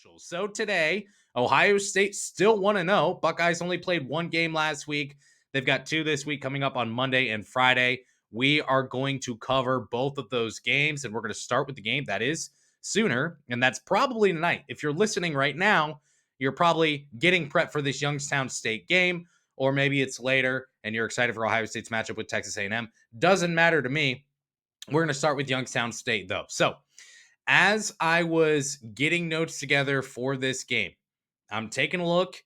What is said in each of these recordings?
socials. So today, Ohio State still 1-0. Buckeyes only played one game last week. They've got two this week coming up on Monday and Friday. We are going to cover both of those games, and we're going to start with the game that is sooner, and that's probably tonight. If you're listening right now, you're probably getting prepped for this Youngstown State game, or maybe it's later and you're excited for Ohio State's matchup with Texas A&M. Doesn't matter to me. We're going to start with Youngstown State, though. So, as I was getting notes together for this game, I'm taking a look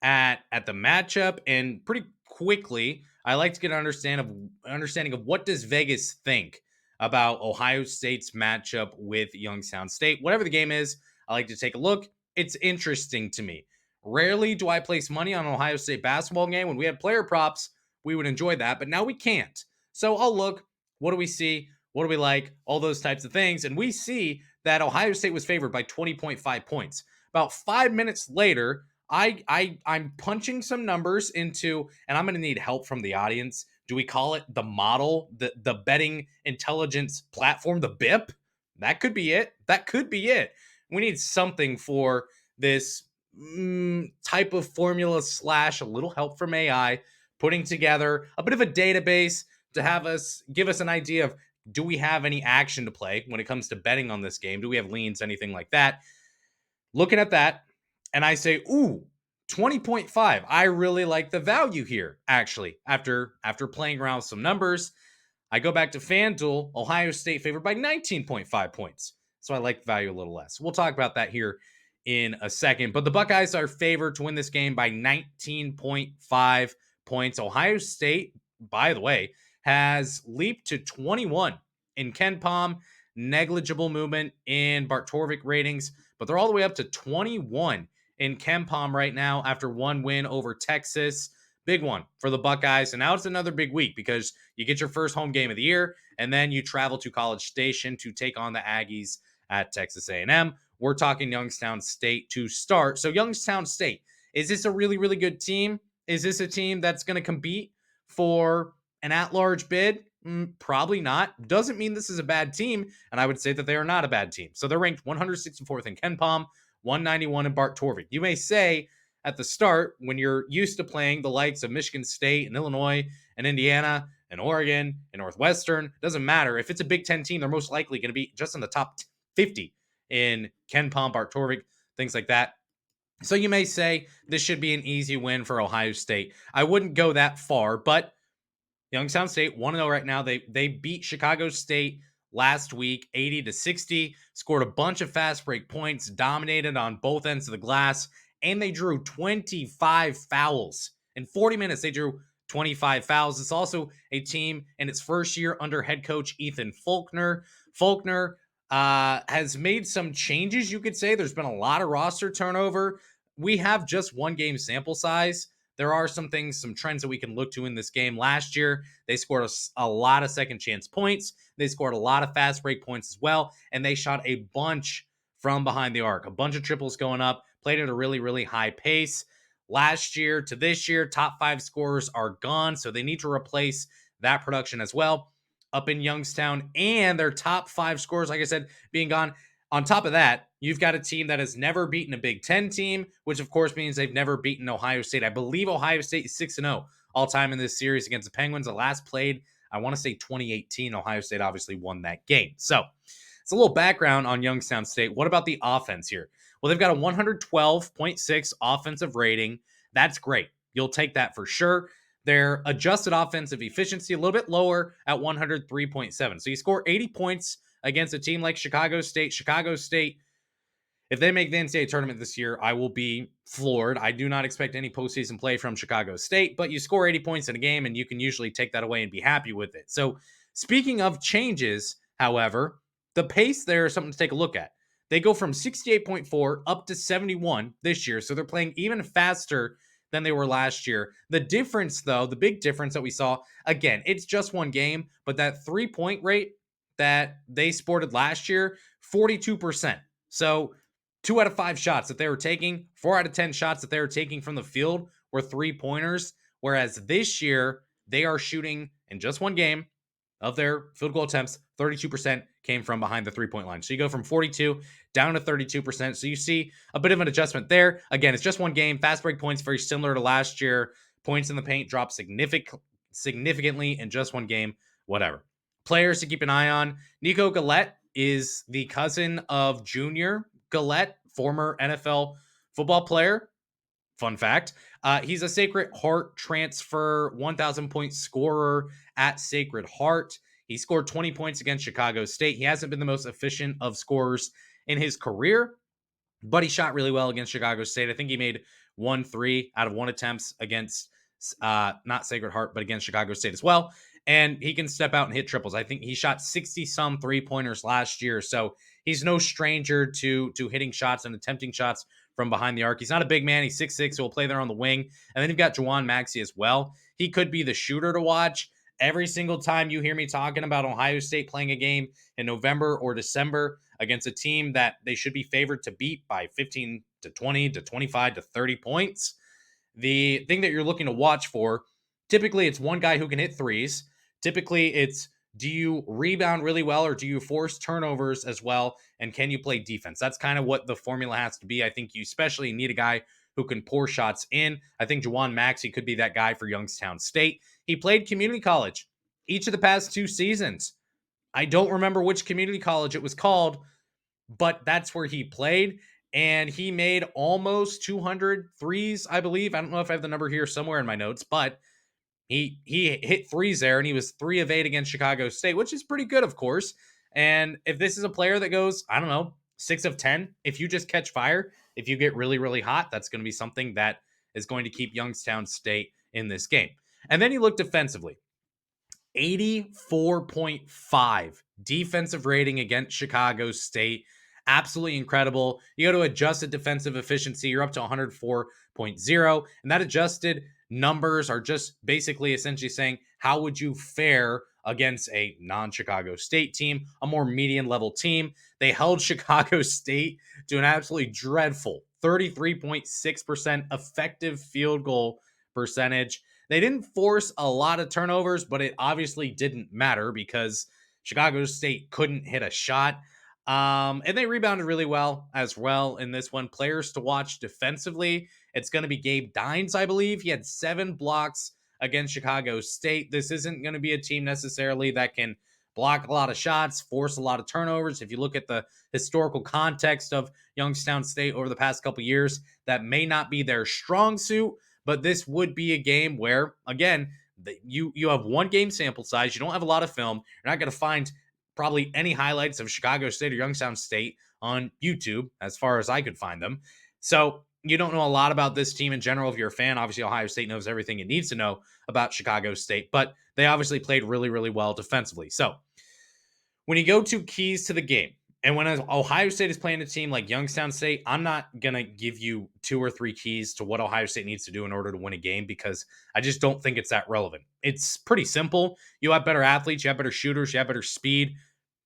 at the matchup, and pretty quickly, I like to get an understanding of what does Vegas think about Ohio State's matchup with Youngstown State. Whatever the game is, I like to take a look. It's interesting to me. Rarely do I place money on an Ohio State basketball game. When we had player props, we would enjoy that, but now we can't. So I'll look. What do we see? What do we like? All those types of things. And we see that Ohio State was favored by 20.5 points. About 5 minutes later, I'm punching some numbers into, and I'm going to need help from the audience. Do we call it the model, the betting intelligence platform, the BIP? That could be it. That could be it. We need something for this type of formula / a little help from AI, putting together a bit of a database to give us an idea of, do we have any action to play when it comes to betting on this game? Do we have leans, anything like that? Looking at that, and I say, ooh, 20.5. I really like the value here, actually. After playing around with some numbers, I go back to FanDuel, Ohio State favored by 19.5 points. So I like the value a little less. We'll talk about that here in a second. But the Buckeyes are favored to win this game by 19.5 points. Ohio State, by the way, has leaped to 21 in KenPom, negligible movement in Bartorvik ratings, but they're all the way up to 21 in KenPom right now after one win over Texas. Big one for the Buckeyes. And now it's another big week because you get your first home game of the year, and then you travel to College Station to take on the Aggies at Texas A&M. We're talking Youngstown State to start. So Youngstown State, is this a really, really good team? Is this a team that's going to compete for an at-large bid? Probably not. Doesn't mean this is a bad team, and I would say that they are not a bad team. So they're ranked 164th in KenPom, 191 in Bart Torvik. You may say at the start, when you're used to playing the likes of Michigan State and Illinois and Indiana and Oregon and Northwestern, doesn't matter. If it's a Big Ten team, they're most likely going to be just in the top 50 in KenPom, Bart Torvik, things like that. So you may say this should be an easy win for Ohio State. I wouldn't go that far, but Youngstown State 1-0 right now. They beat Chicago State last week 80-60, scored a bunch of fast break points, dominated on both ends of the glass, and they drew 25 fouls. In 40 minutes, they drew 25 fouls. It's also a team in its first year under head coach Ethan Faulkner. Faulkner has made some changes, you could say. There's been a lot of roster turnover. We have just one game sample size. There are some things, some trends that we can look to in this game. Last year, they scored a lot of second chance points. They scored a lot of fast break points as well, and they shot a bunch from behind the arc, a bunch of triples going up, played at a really, really high pace. Last year to this year, top 5 scorers are gone, so they need to replace that production as well up in Youngstown, and their top 5 scorers, like I said, being gone. On top of that, you've got a team that has never beaten a Big Ten team, which of course means they've never beaten Ohio State. I believe Ohio State is 6-0 all time in this series against the Penguins. The last played, I want to say 2018. Ohio State obviously won that game. So it's a little background on Youngstown State. What about the offense here? Well, they've got a 112.6 offensive rating. That's great. You'll take that for sure. Their adjusted offensive efficiency a little bit lower at 103.7. So you score 80 points against a team like Chicago State. Chicago State, if they make the NCAA tournament this year, I will be floored. I do not expect any postseason play from Chicago State, but you score 80 points in a game and you can usually take that away and be happy with it. So speaking of changes, however, the pace there is something to take a look at. They go from 68.4 up to 71 this year. So they're playing even faster than they were last year. The difference, though, the big difference that we saw, again, it's just one game, but that 3-point rate that they sported last year, 42%. So 2 out of 5 shots that they were taking, 4 out of 10 shots that they were taking from the field were 3-pointers. Whereas this year, they are shooting in just one game of their field goal attempts, 32% came from behind the 3-point line. So you go from 42 down to 32%. So you see a bit of an adjustment there. Again, it's just one game. Fast break points very similar to last year. Points in the paint dropped significantly in just one game. Whatever. Players to keep an eye on. Nico Gillette is the cousin of Junior Gillette, former NFL football player. Fun fact. He's a Sacred Heart transfer, 1,000 point scorer at Sacred Heart. He scored 20 points against Chicago State. He hasn't been the most efficient of scorers in his career, but he shot really well against Chicago State. I think he made 1 3 out of 1 attempts against not Sacred Heart, but against Chicago State as well. And he can step out and hit triples. I think he shot 60 some 3-pointers last year. So he's no stranger to hitting shots and attempting shots from behind the arc. He's not a big man. He's 6'6", so he'll play there on the wing. And then you've got Juwan Maxey as well. He could be the shooter to watch. Every single time you hear me talking about Ohio State playing a game in November or December against a team that they should be favored to beat by 15 to 20 to 25 to 30 points, the thing that you're looking to watch for, typically it's one guy who can hit threes. Typically it's, do you rebound really well or do you force turnovers as well? And can you play defense? That's kind of what the formula has to be. I think you especially need a guy who can pour shots in. I think Juwan Maxey could be that guy for Youngstown State. He played community college each of the past 2 seasons. I don't remember which community college it was called, but that's where he played. And he made almost 200 threes, I believe. I don't know if I have the number here somewhere in my notes, but he hit threes there, and he was 3 of 8 against Chicago State, which is pretty good, of course. And if this is a player that goes, I don't know, 6 of 10, if you just catch fire, if you get really, really hot, that's going to be something that is going to keep Youngstown State in this game. And then you look defensively. 84.5 defensive rating against Chicago State. Absolutely incredible. You go to adjusted defensive efficiency, you're up to 104.0. And that adjusted numbers are just basically essentially saying, how would you fare against a non-Chicago State team, a more median level team? They held Chicago State to an absolutely dreadful 33.6% effective field goal percentage. They didn't force a lot of turnovers, but it obviously didn't matter because Chicago State couldn't hit a shot. And they rebounded really well as well in this one. Players to watch defensively, it's going to be Gabe Dines, I believe. He had 7 blocks against Chicago State. This isn't going to be a team necessarily that can block a lot of shots, force a lot of turnovers. If you look at the historical context of Youngstown State over the past couple years, that may not be their strong suit, but this would be a game where, again, you have 1 game sample size. You don't have a lot of film. You're not going to find probably any highlights of Chicago State or Youngstown State on YouTube, as far as I could find them. So you don't know a lot about this team in general. If you're a fan, obviously Ohio State knows everything it needs to know about Chicago State, but they obviously played really, really well defensively. So when you go to keys to the game, and when Ohio State is playing a team like Youngstown State, I'm not going to give you 2 or 3 keys to what Ohio State needs to do in order to win a game because I just don't think it's that relevant. It's pretty simple. You have better athletes, you have better shooters, you have better speed.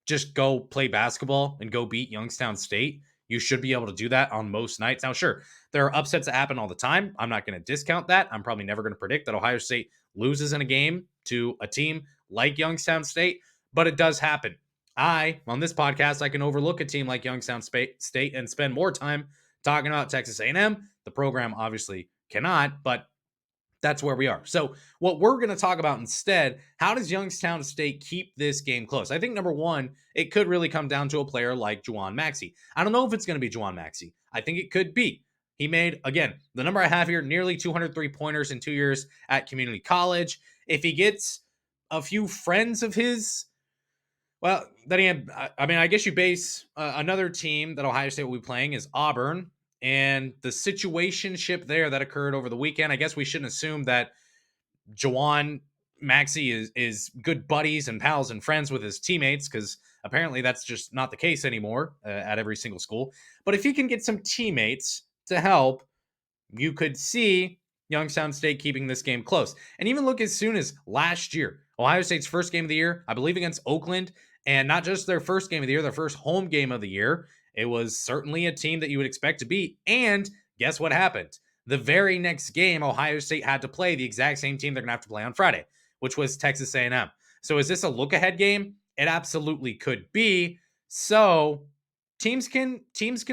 Just go play basketball and go beat Youngstown State. You should be able to do that on most nights. Now, sure, there are upsets that happen all the time. I'm not going to discount that. I'm probably never going to predict that Ohio State loses in a game to a team like Youngstown State, but it does happen. On this podcast, I can overlook a team like Youngstown State and spend more time talking about Texas A&M. The program obviously cannot, but that's where we are. So what we're going to talk about instead, how does Youngstown State keep this game close? I think number one, it could really come down to a player like Juwan Maxey. I don't know if it's going to be Juwan Maxey. I think it could be. He made, again, the number I have here, nearly 203 pointers in 2 years at community college. If he gets a few friends of his, well, then I guess you base another team that Ohio State will be playing is Auburn, and the situationship there that occurred over the weekend. I guess we shouldn't assume that Juwan Maxey is good buddies and pals and friends with his teammates, because apparently that's just not the case anymore at every single school. But if you can get some teammates to help, you could see Youngstown State keeping this game close. And even look as soon as last year, Ohio State's first game of the year, I believe against Oakland, and not just their first game of the year, their first home game of the year. It was certainly a team that you would expect to beat. And guess what happened? The very next game, Ohio State had to play the exact same team they're going to have to play on Friday, which was Texas A&M. So is this a look ahead game? It absolutely could be. So teams can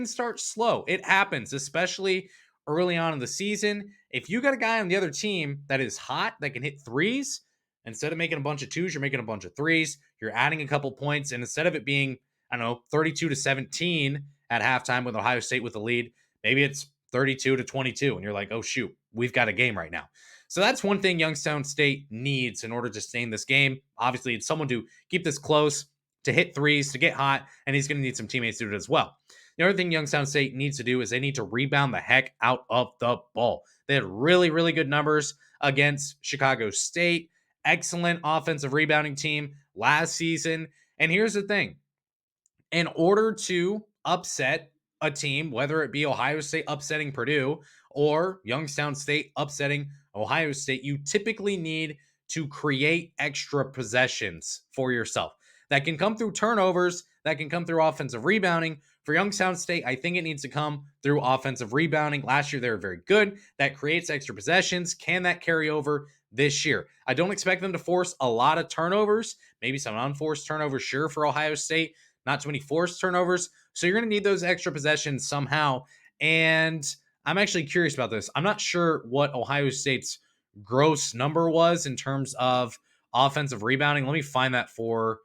start slow. It happens, especially early on in the season. If you got a guy on the other team that is hot, that can hit threes, instead of making a bunch of twos, you're making a bunch of threes. You're adding a couple points, and instead of it being, I don't know, 32-17 at halftime with Ohio State with the lead, maybe it's 32-22, and you're like, oh shoot, we've got a game right now. So that's one thing Youngstown State needs in order to stay in this game. Obviously, it's someone to keep this close, to hit threes, to get hot, and he's going to need some teammates to do it as well. The other thing Youngstown State needs to do is they need to rebound the heck out of the ball. They had really, really good numbers against Chicago State. Excellent offensive rebounding team last season. And here's the thing. In order to upset a team, whether it be Ohio State upsetting Purdue or Youngstown State upsetting Ohio State, you typically need to create extra possessions for yourself. That can come through turnovers, that can come through offensive rebounding. For Youngstown State, I think it needs to come through offensive rebounding. Last year, they were very good. That creates extra possessions. Can that carry over this year? I don't expect them to force a lot of turnovers, maybe some unforced turnovers, sure, for Ohio State, not too many forced turnovers. So you're going to need those extra possessions somehow. And I'm actually curious about this. I'm not sure what Ohio State's gross number was in terms of offensive rebounding. Let me find that for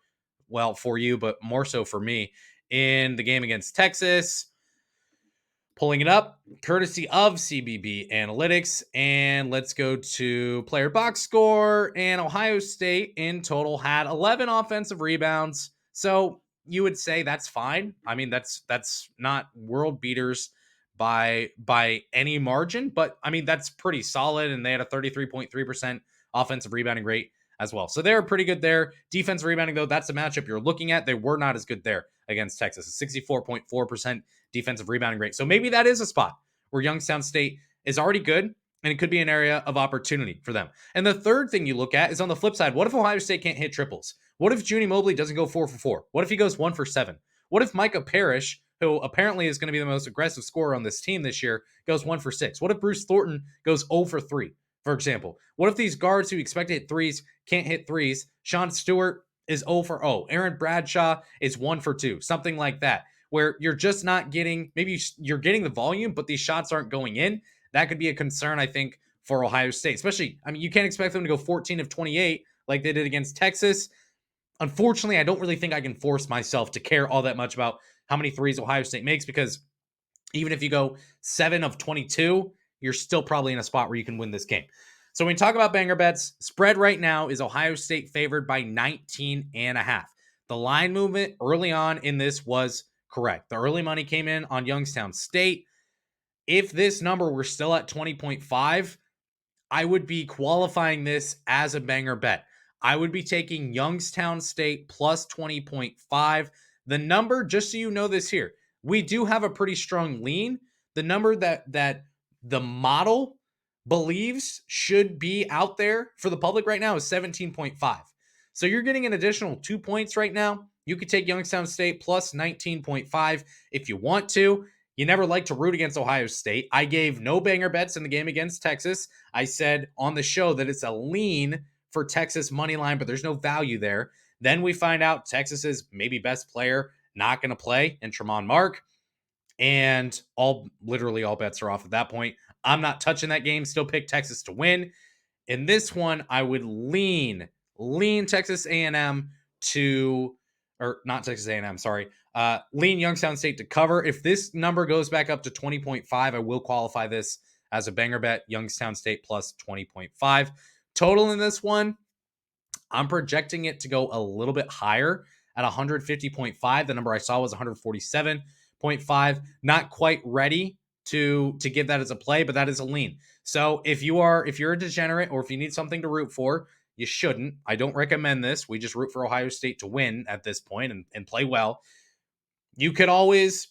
you, but more so for me. In the game against Texas, pulling it up, courtesy of CBB Analytics. And let's go to player box score. And Ohio State in total had 11 offensive rebounds. So you would say that's fine. I mean, that's not world beaters by any margin, but I mean, that's pretty solid. And they had a 33.3% offensive rebounding rate as well. So they're pretty good there. Defensive rebounding, though, that's the matchup you're looking at. They were not as good there against Texas, a 64.4% defensive rebounding rate. So maybe that is a spot where Youngstown State is already good, and it could be an area of opportunity for them. And the third thing you look at is on the flip side. What if Ohio State can't hit triples? What if Junie Mobley doesn't go 4 for 4? What if he goes 1 for 7? What if Micah Parrish, who apparently is going to be the most aggressive scorer on this team this year, goes 1 for 6? What if Bruce Thornton goes 0 for 3, for example? What if these guards who expect to hit threes can't hit threes? Sean Stewart is 0 for 0. Aaron Bradshaw is 1 for 2, something like that, where you're just not getting, maybe you're getting the volume, but these shots aren't going in. That could be a concern, I think, for Ohio State, especially, I mean, you can't expect them to go 14 of 28 like they did against Texas. Unfortunately, I don't really think I can force myself to care all that much about how many threes Ohio State makes, because even if you go 7 of 22, you're still probably in a spot where you can win this game. So when we talk about banger bets, spread right now is Ohio State favored by 19.5. The line movement early on in this was correct. The early money came in on Youngstown State. If this number were still at 20.5, I would be qualifying this as a banger bet. I would be taking Youngstown State plus 20.5. The number, just so you know this here, we do have a pretty strong lean. The number that the model believes should be out there for the public right now is 17.5. So you're getting an additional 2 points right now. You could take Youngstown State plus 19.5 if you want to. You never like to root against Ohio State. I gave no banger bets in the game against Texas. I said on the show that it's a lean for Texas money line, but there's no value there. Then we find out Texas's maybe best player not going to play in Tremont Mark, and literally all bets are off at that point. I'm not touching that game. Still pick Texas to win. In this one, I would lean Texas A&M to, or not Texas A&M, sorry. Lean Youngstown State to cover. If this number goes back up to 20.5, I will qualify this as a banger bet. Youngstown State plus 20.5. Total in this one, I'm projecting it to go a little bit higher at 150.5. The number I saw was 147.5. Not quite ready to give that as a play, but that is a lean. So if you're a degenerate, or if you need something to root for, you shouldn't. I don't recommend this. We just root for Ohio State to win at this point and play well. You could always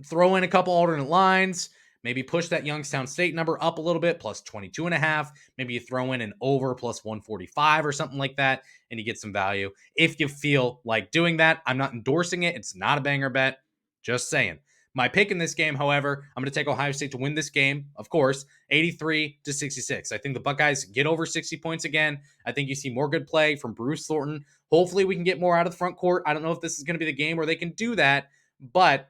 throw in a couple alternate lines, maybe push that Youngstown State number up a little bit, plus 22.5. Maybe you throw in an over plus 145 or something like that, and you get some value if you feel like doing that. I'm not endorsing it. It's not a banger bet. Just saying. My pick in this game, however, I'm going to take Ohio State to win this game, of course, 83-66. I think the Buckeyes get over 60 points again. I think you see more good play from Bruce Thornton. Hopefully, we can get more out of the front court. I don't know if this is going to be the game where they can do that, but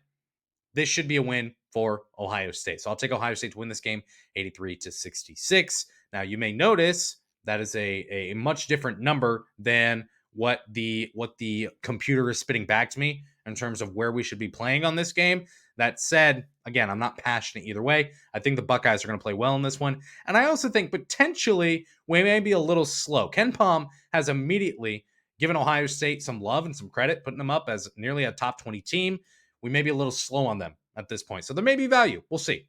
this should be a win for Ohio State. So I'll take Ohio State to win this game 83-66. Now, you may notice that is a much different number than what the computer is spitting back to me in terms of where we should be playing on this game. That said, again, I'm not passionate either way. I think the Buckeyes are going to play well in this one. And I also think potentially we may be a little slow. Ken Pom has immediately given Ohio State some love and some credit, putting them up as nearly a top 20 team. We may be a little slow on them at this point. So there may be value. We'll see.